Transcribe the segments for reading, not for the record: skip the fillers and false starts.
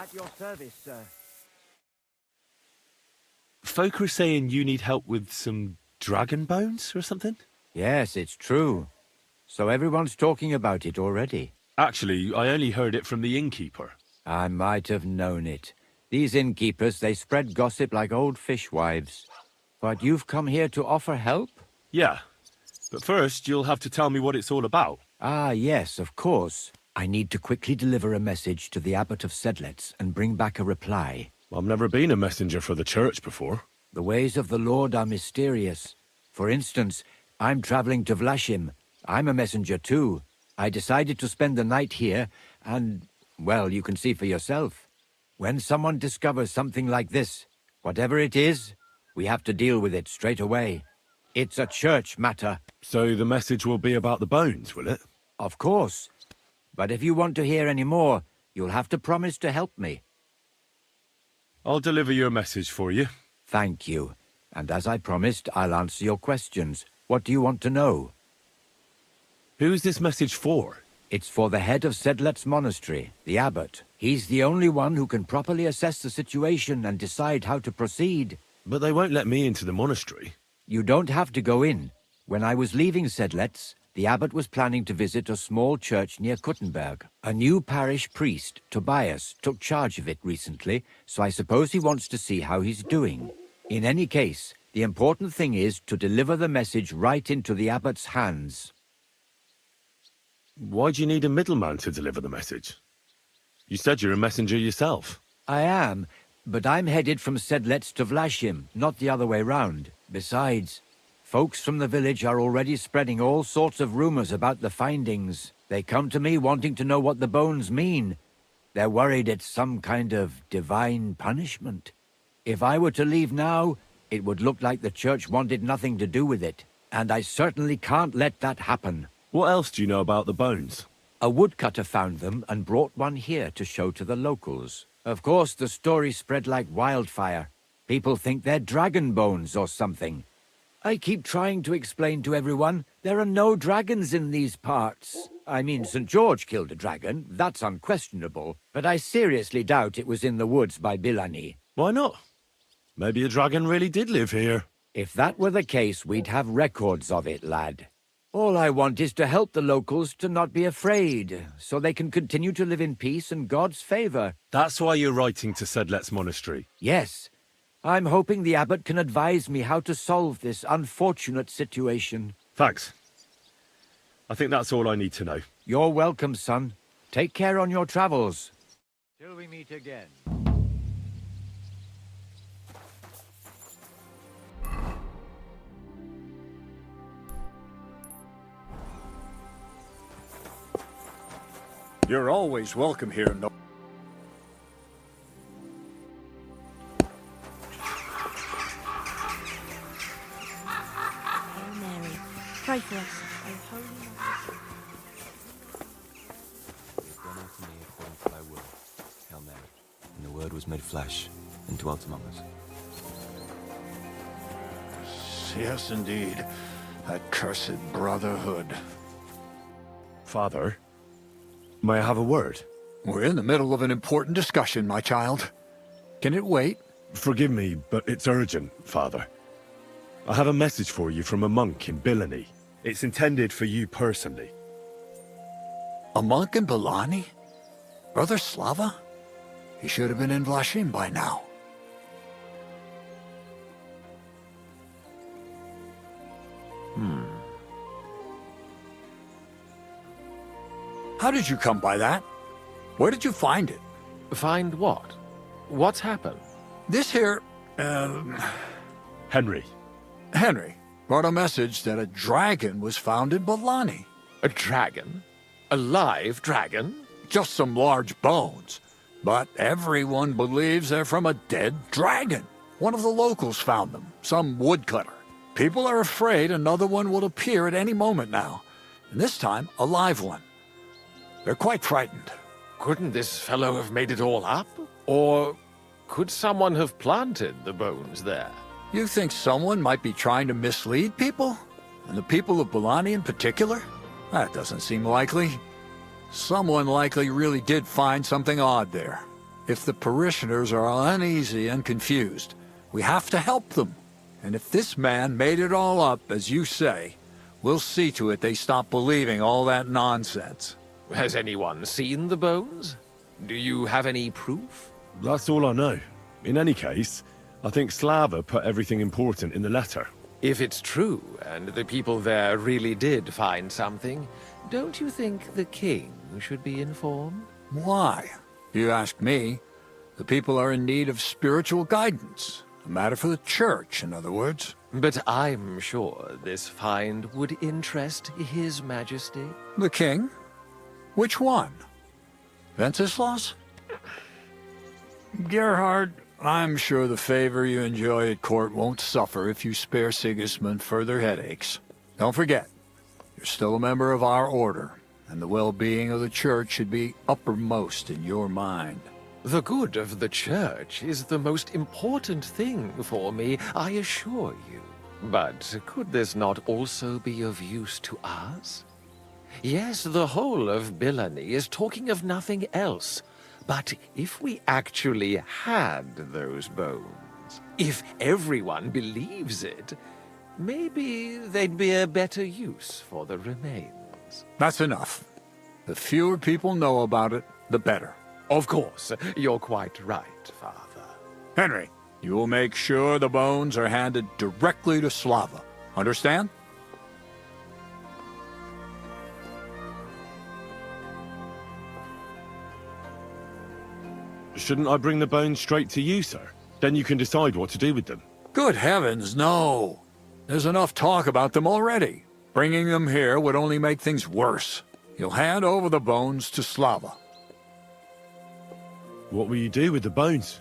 At your service, sir. Folk are saying you need help with some dragon bones or something? Yes, it's true. So everyone's talking about it already. Actually, I only heard it from the innkeeper. I might have known it. These innkeepers, they spread gossip like old fishwives. But you've come here to offer help? Yeah, but first you'll have to tell me what it's all about. Ah, yes, of course. I need to quickly deliver a message to the Abbot of Sedlets and bring back a reply. I've never been a messenger for the church before. The ways of the Lord are mysterious. For instance, I'm traveling to Vlashim. I'm a messenger too. I decided to spend the night here, and, well, you can see for yourself. When someone discovers something like this, whatever it is, we have to deal with it straight away. It's a church matter. So the message will be about the bones, will it? Of course. But if you want to hear any more, you'll have to promise to help me. I'll deliver your message for you. Thank you. And as I promised, I'll answer your questions. What do you want to know? Who's this message for? It's for the head of Sedlet's monastery, the abbot. He's the only one who can properly assess the situation and decide how to proceed. But they won't let me into the monastery. You don't have to go in. When I was leaving Sedlet's, the abbot was planning to visit a small church near Kuttenberg. A new parish priest, Tobias, took charge of it recently, so I suppose he wants to see how he's doing. In any case, the important thing is to deliver the message right into the abbot's hands. Why do you need a middleman to deliver the message? You said you're a messenger yourself. I am, but I'm headed from Sedlets to Vlashim, not the other way round. Besides, folks from the village are already spreading all sorts of rumors about the findings. They come to me wanting to know what the bones mean. They're worried it's some kind of divine punishment. If I were to leave now, it would look like the church wanted nothing to do with it. And I certainly can't let that happen. What else do you know about the bones? A woodcutter found them and brought one here to show to the locals. Of course, the story spread like wildfire. People think they're dragon bones or something. I keep trying to explain to everyone there are no dragons in these parts. I mean, St. George killed a dragon, that's unquestionable, but I seriously doubt it was in the woods by Bilani. Why not? Maybe a dragon really did live here. If that were the case, we'd have records of it, lad. All I want is to help the locals to not be afraid, so they can continue to live in peace and God's favor. That's why you're writing to Sedlet's monastery. Yes. I'm hoping the abbot can advise me how to solve this unfortunate situation. Thanks. I think that's all I need to know. You're welcome, son. Take care on your travels. Till we meet again. You're always welcome here, no. Hail Mary, pray for us, O Holy Mother. Done unto me according to thy will, Hail Mary. And the Word was made flesh and dwelt among us. Yes, indeed. That cursed brotherhood. Father, may I have a word? We're in the middle of an important discussion, my child. Can it wait? Forgive me, but it's urgent, Father. I have a message for you from a monk in Bilani. It's intended for you personally. A monk in Bilani? Brother Slava? He should have been in Vlashim by now. How did you come by that? Where did you find it? Find what? What's happened? This here, Henry. Henry, brought a message that a dragon was found in Bilani. A dragon? A live dragon? Just some large bones. But everyone believes they're from a dead dragon. One of the locals found them, some woodcutter. People are afraid another one will appear at any moment now, and this time a live one. They're quite frightened. Couldn't this fellow have made it all up? Or could someone have planted the bones there? You think someone might be trying to mislead people? And the people of Bilani in particular? That doesn't seem likely. Someone likely really did find something odd there. If the parishioners are uneasy and confused, we have to help them. And if this man made it all up, as you say, we'll see to it they stop believing all that nonsense. Has anyone seen the bones? Do you have any proof? That's all I know. In any case, I think Slava put everything important in the letter. If it's true, and the people there really did find something, don't you think the king should be informed? Why? You ask me. The people are in need of spiritual guidance. A matter for the church, in other words. But I'm sure this find would interest His Majesty. The king? Which one? Wenceslaus? Gerhard, I'm sure the favor you enjoy at court won't suffer if you spare Sigismund further headaches. Don't forget, you're still a member of our order, and the well-being of the church should be uppermost in your mind. The good of the church is the most important thing for me, I assure you. But could this not also be of use to us? Yes, the whole of Bilani is talking of nothing else. But if we actually had those bones, if everyone believes it, maybe they'd be a better use for the remains. That's enough. The fewer people know about it, the better. Of course, you're quite right, Father. Henry, you will make sure the bones are handed directly to Slava. Understand? Shouldn't I bring the bones straight to you, sir? Then you can decide what to do with them. Good heavens, no. There's enough talk about them already. Bringing them here would only make things worse. You'll hand over the bones to Slava. What will you do with the bones?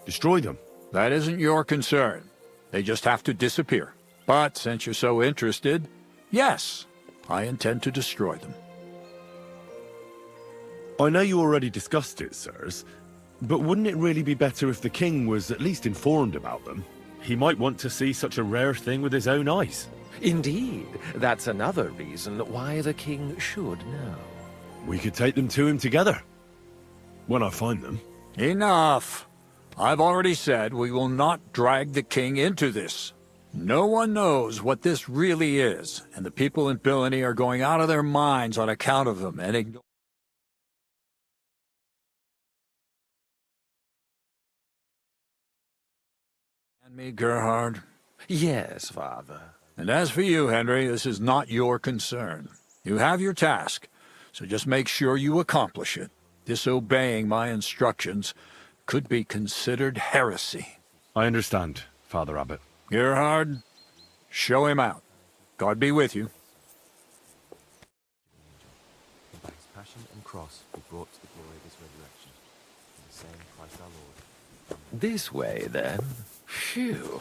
Destroy them? That isn't your concern. They just have to disappear. But since you're so interested, yes, I intend to destroy them. I know you already discussed it, sirs, but wouldn't it really be better if the king was at least informed about them? He might want to see such a rare thing with his own eyes. Indeed, that's another reason why the king should know. We could take them to him together. When I find them. Enough. I've already said we will not drag the king into this. No one knows what this really is, and the people in Bilani are going out of their minds on account of them and ignoring. And me, Gerhard. Yes, Father. And as for you, Henry, this is not your concern. You have your task, so just make sure you accomplish it. Disobeying my instructions could be considered heresy. I understand, Father Abbot. Gerhard, show him out. God be with you. By his passion and cross, we brought to the glory of his resurrection. In the same Christ our Lord. This way, then. Phew.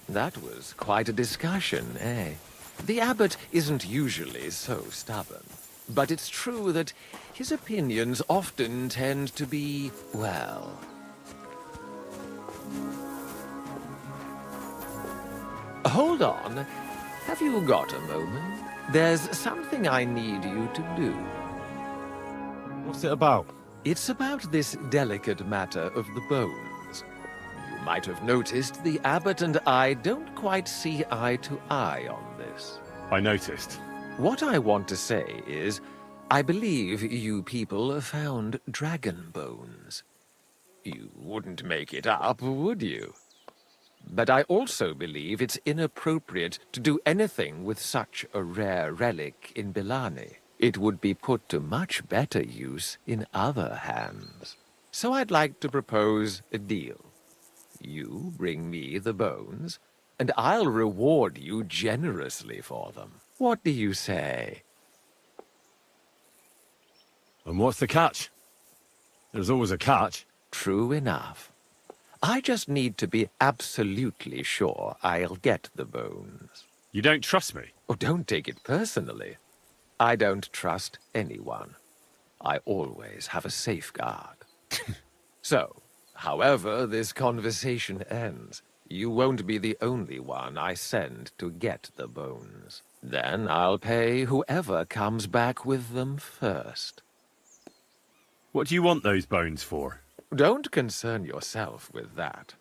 That was quite a discussion, eh? The abbot isn't usually so stubborn. But it's true that his opinions often tend to be, well... Hold on. Have you got a moment? There's something I need you to do. What's it about? It's about this delicate matter of the bones. You might have noticed the abbot and I don't quite see eye to eye on this. I noticed. What I want to say is, I believe you people found dragon bones. You wouldn't make it up, would you? But I also believe it's inappropriate to do anything with such a rare relic in Bilani. It would be put to much better use in other hands. So I'd like to propose a deal. You bring me the bones, and I'll reward you generously for them. What do you say? And what's the catch? There's always a catch. True enough. I just need to be absolutely sure I'll get the bones. You don't trust me? Oh, don't take it personally. I don't trust anyone. I always have a safeguard. So, however this conversation ends, you won't be the only one I send to get the bones. Then I'll pay whoever comes back with them first. What do you want those bones for? Don't concern yourself with that.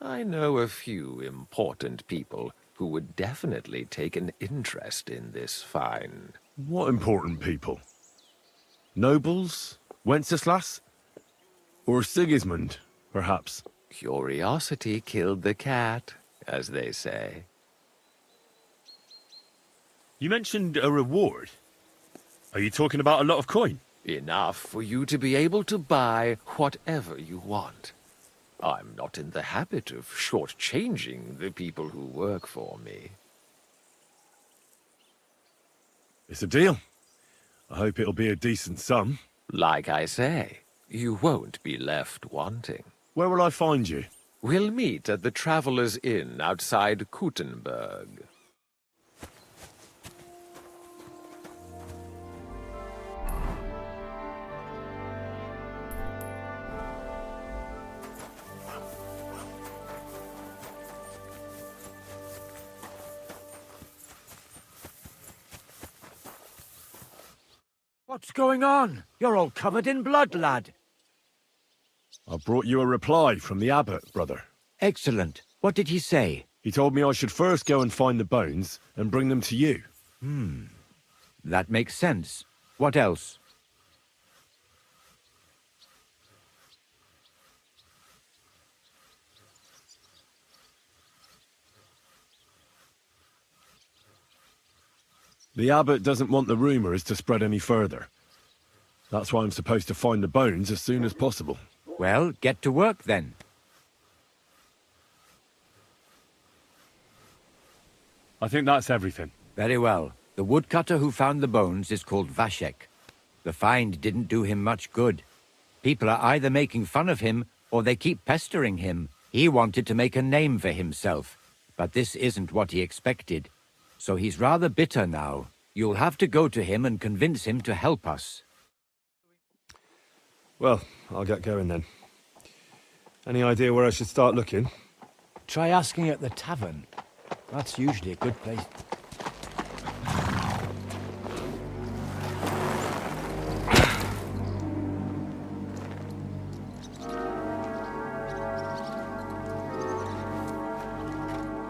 I know a few important people who would definitely take an interest in this find. What important people? Nobles? Wenceslas? Or Sigismund, perhaps? Curiosity killed the cat, as they say. You mentioned a reward. Are you talking about a lot of coin? Enough for you to be able to buy whatever you want. I'm not in the habit of shortchanging the people who work for me. It's a deal. I hope it'll be a decent sum. Like I say, you won't be left wanting. Where will I find you? We'll meet at the Traveller's Inn outside Kuttenberg. What's going on? You're all covered in blood, lad. I brought you a reply from the abbot, brother. Excellent. What did he say? He told me I should first go and find the bones and bring them to you. That makes sense. What else? The abbot doesn't want the rumours to spread any further. That's why I'm supposed to find the bones as soon as possible. Well, get to work then. I think that's everything. Very well. The woodcutter who found the bones is called Vashek. The find didn't do him much good. People are either making fun of him or they keep pestering him. He wanted to make a name for himself, but this isn't what he expected. So he's rather bitter now. You'll have to go to him and convince him to help us. Well, I'll get going then. Any idea where I should start looking? Try asking at the tavern. That's usually a good place.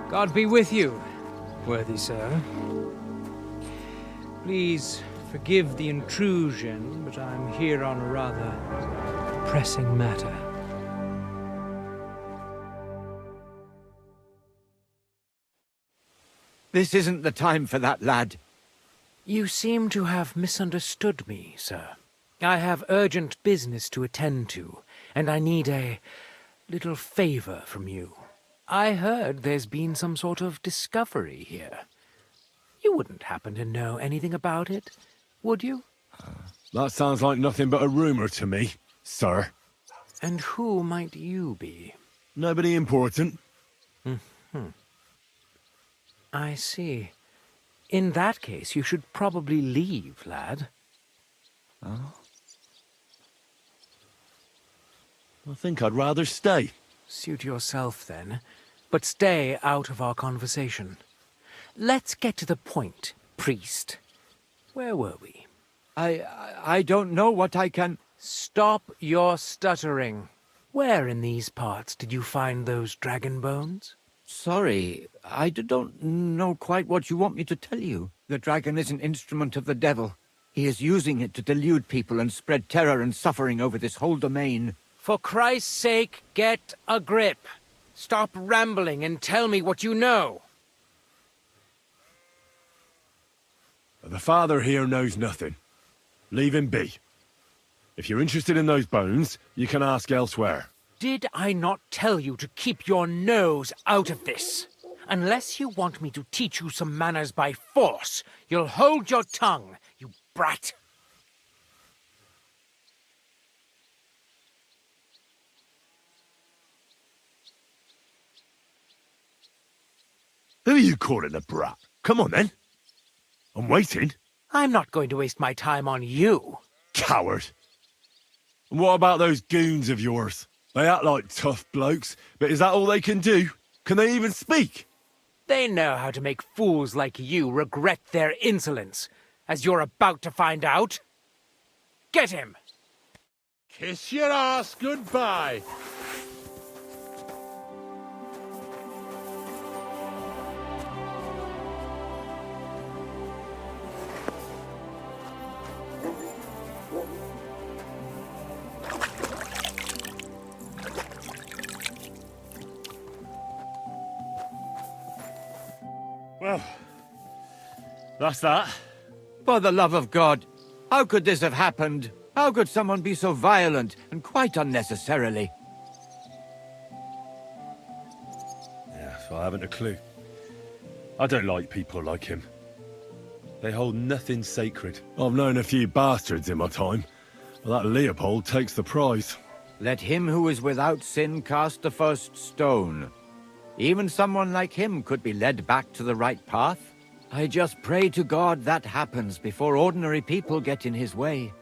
God be with you, worthy sir. Please forgive the intrusion, but I'm here on a rather pressing matter. This isn't the time for that, lad. You seem to have misunderstood me, sir. I have urgent business to attend to, and I need a little favor from you. I heard there's been some sort of discovery here. You wouldn't happen to know anything about it, would you? That sounds like nothing but a rumour to me, sir. And who might you be? Nobody important. I see. In that case, you should probably leave, lad. I think I'd rather stay. Suit yourself, then. But stay out of our conversation. Let's get to the point, priest. Where were we? I don't know what I can... Stop your stuttering. Where in these parts did you find those dragon bones? Sorry, I don't know quite what you want me to tell you. The dragon is an instrument of the devil. He is using it to delude people and spread terror and suffering over this whole domain. For Christ's sake, get a grip. Stop rambling and tell me what you know. The father here knows nothing. Leave him be. If you're interested in those bones, you can ask elsewhere. Did I not tell you to keep your nose out of this? Unless you want me to teach you some manners by force, you'll hold your tongue, you brat. Who are you calling a brat? Come on, then. I'm waiting. I'm not going to waste my time on you. Coward. And what about those goons of yours? They act like tough blokes, but is that all they can do? Can they even speak? They know how to make fools like you regret their insolence, as you're about to find out. Get him! Kiss your ass goodbye. Well, that's that. For the love of God, how could this have happened? How could someone be so violent, and quite unnecessarily? Yeah, I haven't a clue. I don't like people like him. They hold nothing sacred. I've known a few bastards in my time, but that Leopold takes the prize. Let him who is without sin cast the first stone. Even someone like him could be led back to the right path. I just pray to God that happens before ordinary people get in his way.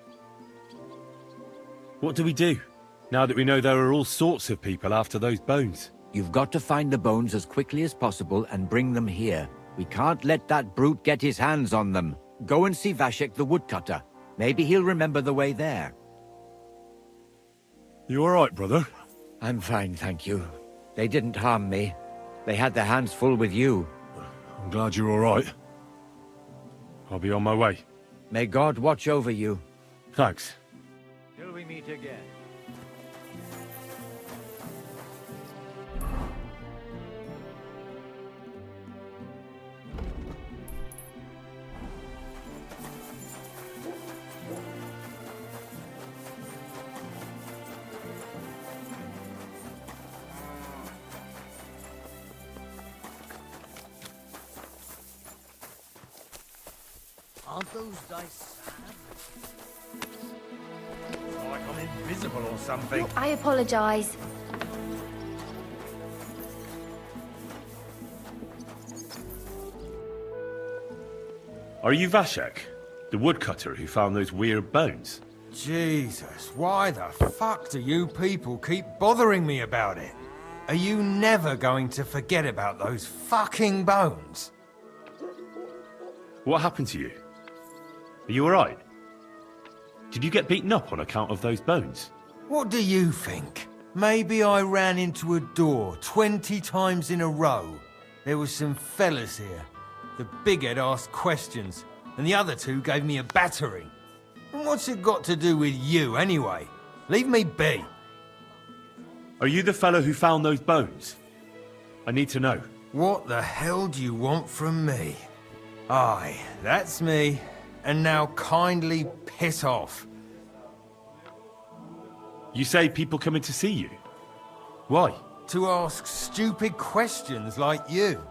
What do we do, now that we know there are all sorts of people after those bones? You've got to find the bones as quickly as possible and bring them here. We can't let that brute get his hands on them. Go and see Vashek the woodcutter. Maybe he'll remember the way there. You all right, brother? I'm fine, thank you. They didn't harm me. They had their hands full with you. I'm glad you're all right. I'll be on my way. May God watch over you. Thanks. Till we meet again. Aren't those dice sad? It's like I'm invisible or something. I apologise. Are you Vashek, the woodcutter who found those weird bones? Jesus, why the fuck do you people keep bothering me about it? Are you never going to forget about those fucking bones? What happened to you? Are you alright? Did you get beaten up on account of those bones? What do you think? Maybe I ran into a door 20 times in a row. There were some fellas here. The bighead asked questions, and the other two gave me a battering. And what's it got to do with you, anyway? Leave me be. Are you the fellow who found those bones? I need to know. What the hell do you want from me? Aye, that's me. And now kindly piss off. You say people coming to see you? Why? To ask stupid questions like you.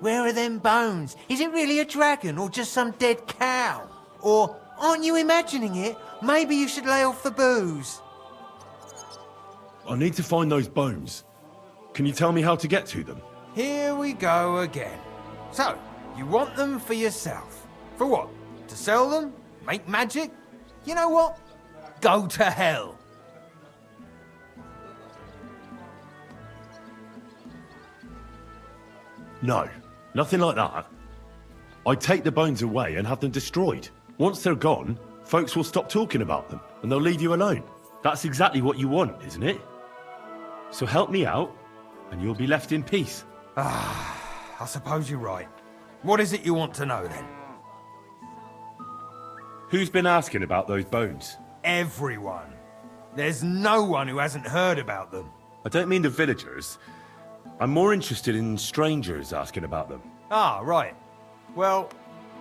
Where are them bones? Is it really a dragon or just some dead cow? Or, aren't you imagining it? Maybe you should lay off the booze. I need to find those bones. Can you tell me how to get to them? Here we go again. So, you want them for yourself. For what? To sell them? Make magic? You know what? Go to hell. No, nothing like that. I'd take the bones away and have them destroyed. Once they're gone, folks will stop talking about them, and they'll leave you alone. That's exactly what you want, isn't it? So help me out, and you'll be left in peace. I suppose you're right. What is it you want to know, then? Who's been asking about those bones? Everyone. There's no one who hasn't heard about them. I don't mean the villagers. I'm more interested in strangers asking about them. Ah, right. Well,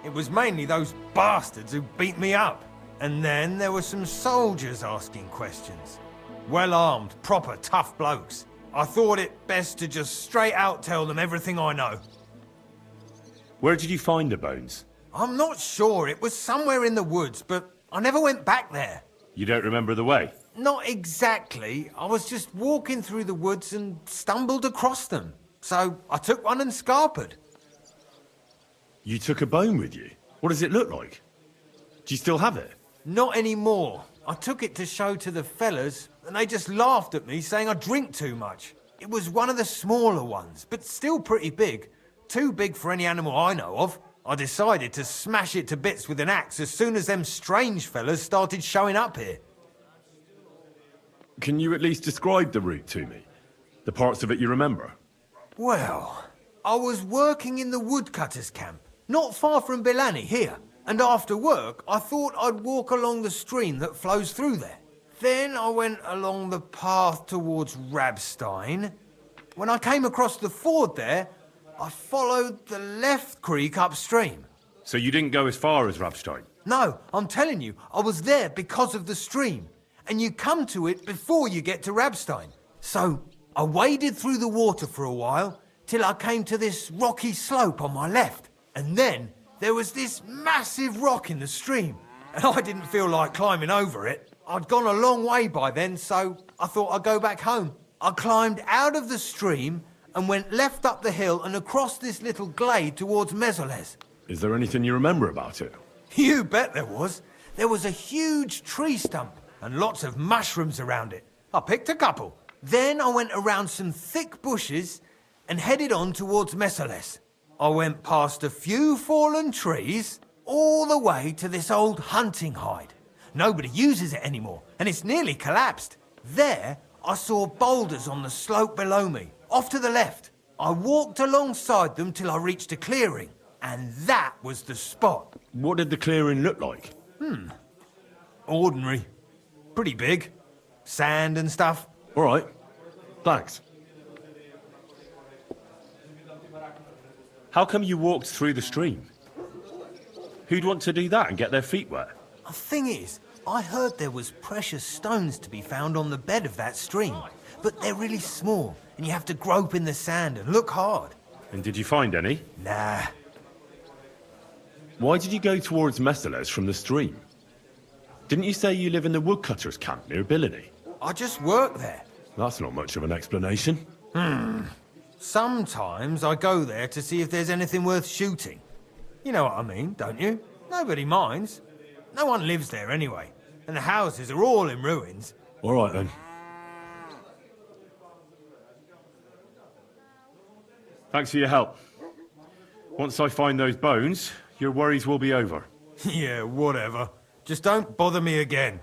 it was mainly those bastards who beat me up. And then there were some soldiers asking questions. Well-armed, proper tough blokes. I thought it best to just straight out tell them everything I know. Where did you find the bones? I'm not sure. It was somewhere in the woods, but I never went back there. You don't remember the way? Not exactly. I was just walking through the woods and stumbled across them. So I took one and scarpered. You took a bone with you? What does it look like? Do you still have it? Not anymore. I took it to show to the fellas, and they just laughed at me, saying I drink too much. It was one of the smaller ones, but still pretty big. Too big for any animal I know of. I decided to smash it to bits with an axe as soon as them strange fellas started showing up here. Can you at least describe the route to me? The parts of it you remember? Well, I was working in the woodcutters' camp, not far from Bilani here. And after work, I thought I'd walk along the stream that flows through there. Then I went along the path towards Rabstein. When I came across the ford there, I followed the left creek upstream. So you didn't go as far as Rabstein? No, I'm telling you, I was there because of the stream. And you come to it before you get to Rabstein. So I waded through the water for a while, till I came to this rocky slope on my left. And then there was this massive rock in the stream. And I didn't feel like climbing over it. I'd gone a long way by then, so I thought I'd go back home. I climbed out of the stream and went left up the hill and across this little glade towards Mezoles. Is there anything you remember about it? You bet there was. There was a huge tree stump and lots of mushrooms around it. I picked a couple. Then I went around some thick bushes and headed on towards Mezoles. I went past a few fallen trees all the way to this old hunting hide. Nobody uses it anymore, and it's nearly collapsed. There, I saw boulders on the slope below me, off to the left. I walked alongside them till I reached a clearing, and that was the spot. What did the clearing look like? Ordinary. Pretty big. Sand and stuff. All right. Thanks. How come you walked through the stream? Who'd want to do that and get their feet wet? The thing is, I heard there was precious stones to be found on the bed of that stream, but they're really small, and you have to grope in the sand and look hard. And did you find any? Nah. Why did you go towards Mezoles from the stream? Didn't you say you live in the woodcutters' camp near Bilani? I just work there. That's not much of an explanation. Sometimes I go there to see if there's anything worth shooting. You know what I mean, don't you? Nobody minds. No one lives there anyway, and the houses are all in ruins. All right then. Thanks for your help. Once I find those bones, your worries will be over. Yeah, whatever. Just don't bother me again.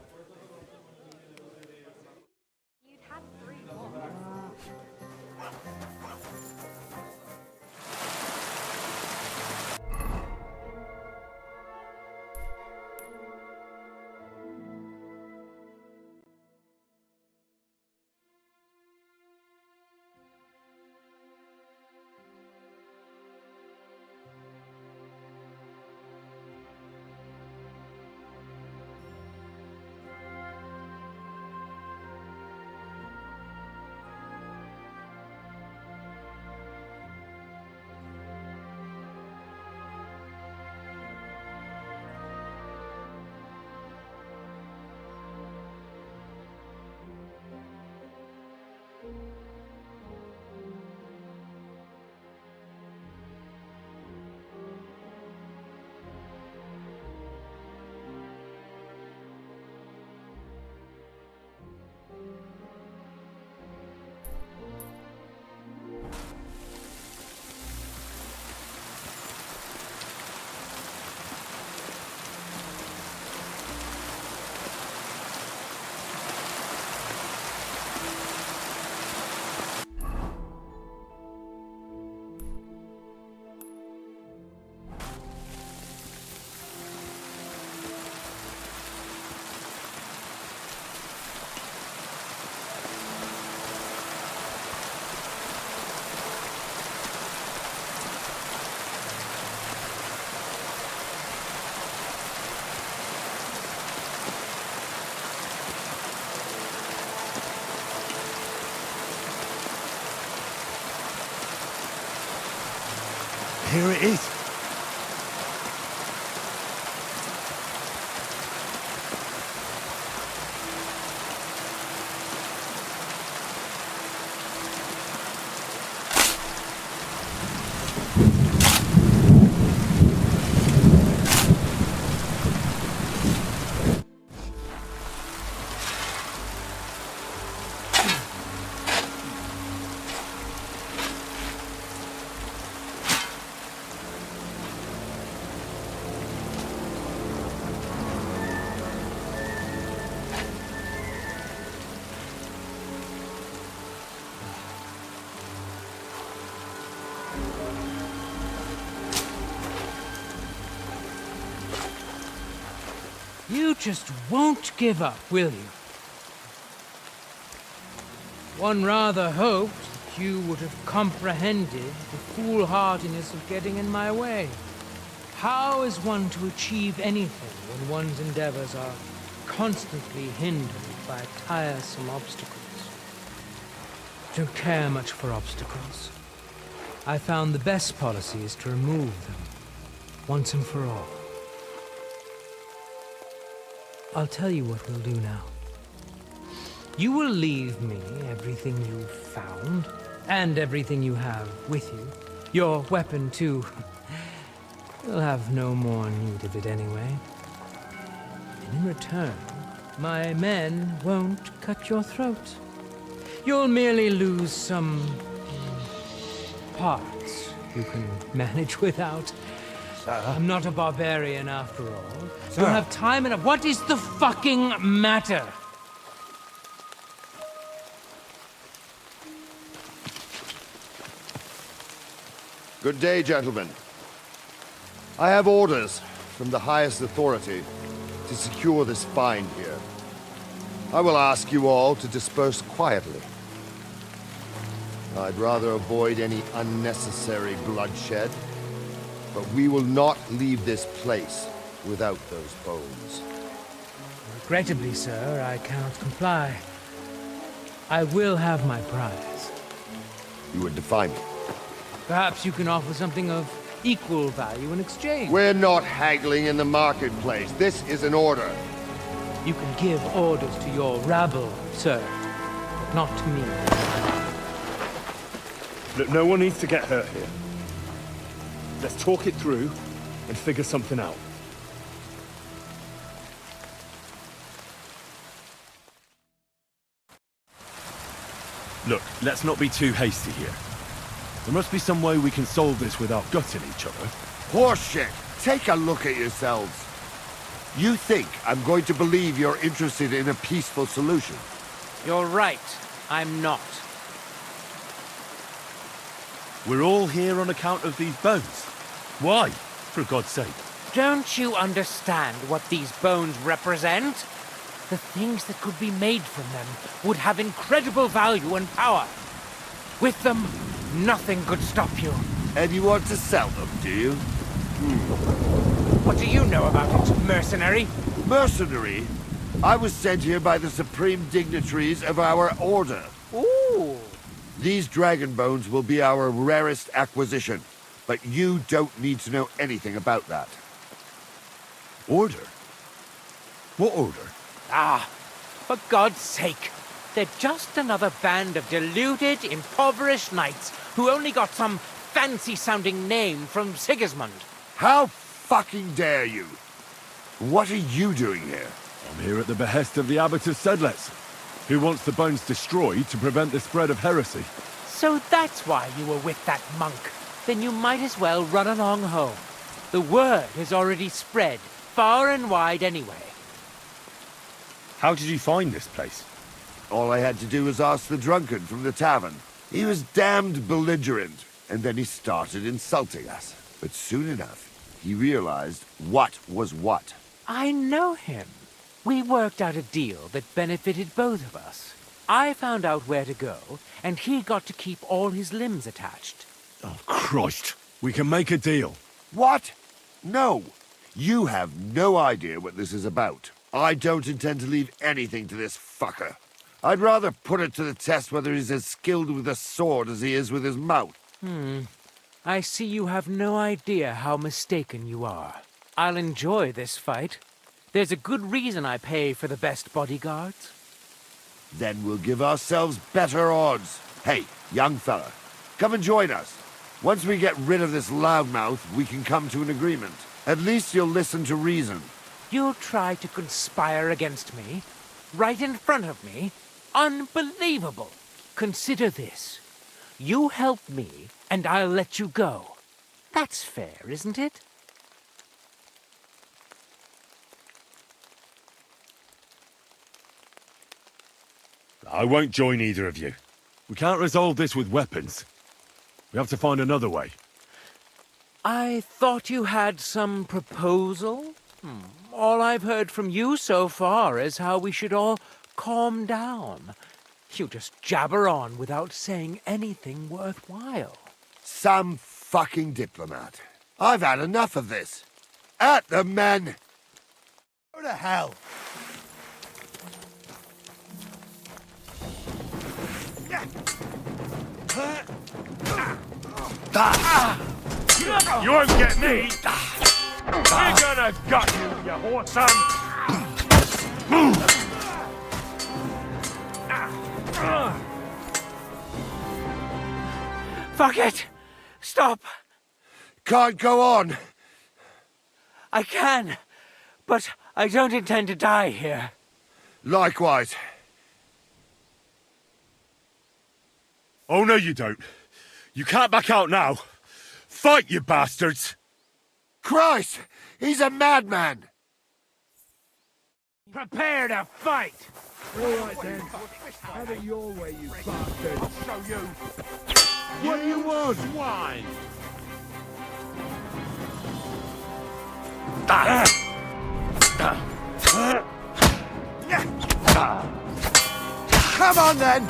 Here it is. You just won't give up, will you? One rather hoped that you would have comprehended the foolhardiness of getting in my way. How is one to achieve anything when one's endeavors are constantly hindered by tiresome obstacles? I don't care much for obstacles. I found the best policy is to remove them, once and for all. I'll tell you what we'll do now. You will leave me everything you've found, and everything you have with you. Your weapon, too. You'll have no more need of it anyway. And in return, my men won't cut your throat. You'll merely lose some parts you can manage without. I'm not a barbarian after all. You'll have time enough. What is the fucking matter? Good day, gentlemen. I have orders from the highest authority to secure this find here. I will ask you all to disperse quietly. I'd rather avoid any unnecessary bloodshed, but we will not leave this place without those bones. Regrettably, sir, I cannot comply. I will have my prize. You would defy me. Perhaps you can offer something of equal value in exchange. We're not haggling in the marketplace. This is an order. You can give orders to your rabble, sir, but not to me. Look, no one needs to get hurt here. Let's talk it through and figure something out. Look, let's not be too hasty here. There must be some way we can solve this without gutting each other. Horseshit! Take a look at yourselves. You think I'm going to believe you're interested in a peaceful solution? You're right. I'm not. We're all here on account of these bones. Why, for God's sake? Don't you understand what these bones represent? The things that could be made from them would have incredible value and power. With them, nothing could stop you. And you want to sell them, do you? What do you know about it, mercenary? Mercenary? I was sent here by the supreme dignitaries of our order. Ooh. These dragon bones will be our rarest acquisition, but you don't need to know anything about that. Order? What order? Ah, for God's sake. They're just another band of deluded, impoverished knights who only got some fancy-sounding name from Sigismund. How fucking dare you? What are you doing here? I'm here at the behest of the Abbot of Sedlitz, who wants the bones destroyed to prevent the spread of heresy. So that's why you were with that monk. Then you might as well run along home. The word has already spread, far and wide anyway. How did you find this place? All I had to do was ask the drunkard from the tavern. He was damned belligerent, and then he started insulting us. But soon enough, he realized what was what. I know him. We worked out a deal that benefited both of us. I found out where to go, and he got to keep all his limbs attached. Oh, Christ. We can make a deal. What? No. You have no idea what this is about. I don't intend to leave anything to this fucker. I'd rather put it to the test whether he's as skilled with a sword as he is with his mouth. I see you have no idea how mistaken you are. I'll enjoy this fight. There's a good reason I pay for the best bodyguards. Then we'll give ourselves better odds. Hey, young fella, come and join us. Once we get rid of this loudmouth, we can come to an agreement. At least you'll listen to reason. You'll try to conspire against me? Right in front of me? Unbelievable! Consider this. You help me, and I'll let you go. That's fair, isn't it? I won't join either of you. We can't resolve this with weapons. We have to find another way. I thought you had some proposal? All I've heard from you so far is how we should all calm down. You just jabber on without saying anything worthwhile. Some fucking diplomat. I've had enough of this. At the men! Go to hell! You won't get me! We're gonna gut you, you whore son! Fuck it! Stop! Can't go on! I can, but I don't intend to die here. Likewise. Oh, no, you don't. You can't back out now. Fight, you bastards! Christ! He's a madman! Prepare to fight! All right, then. Have it your way, you bastard. I'll show you. What do you want? Swine! Come on, then!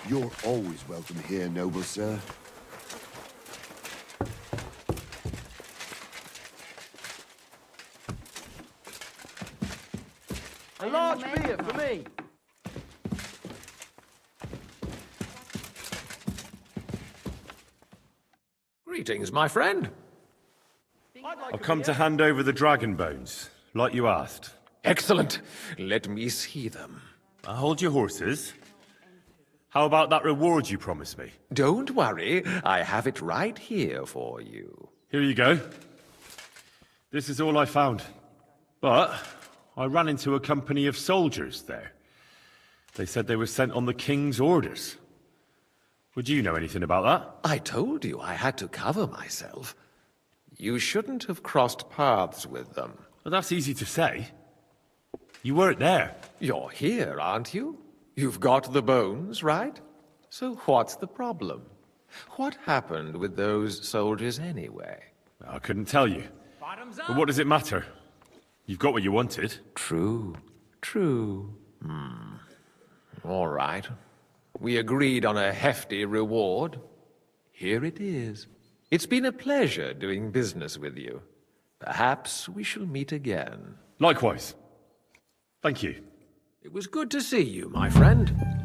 You're always welcome here, noble sir. A large beer for me. Greetings, my friend. I've come to hand over the dragon bones, like you asked. Excellent. Let me see them. Hold your horses. How about that reward you promised me? Don't worry, I have it right here for you. Here you go. This is all I found. But I ran into a company of soldiers there. They said they were sent on the king's orders. Would you know anything about that? I told you I had to cover myself. You shouldn't have crossed paths with them. Well, that's easy to say. You weren't there. You're here, aren't you? You've got the bones, right? So what's the problem? What happened with those soldiers anyway? I couldn't tell you. But what does it matter? You've got what you wanted. True. All right. We agreed on a hefty reward. Here it is. It's been a pleasure doing business with you. Perhaps we shall meet again. Likewise. Thank you. It was good to see you, my friend.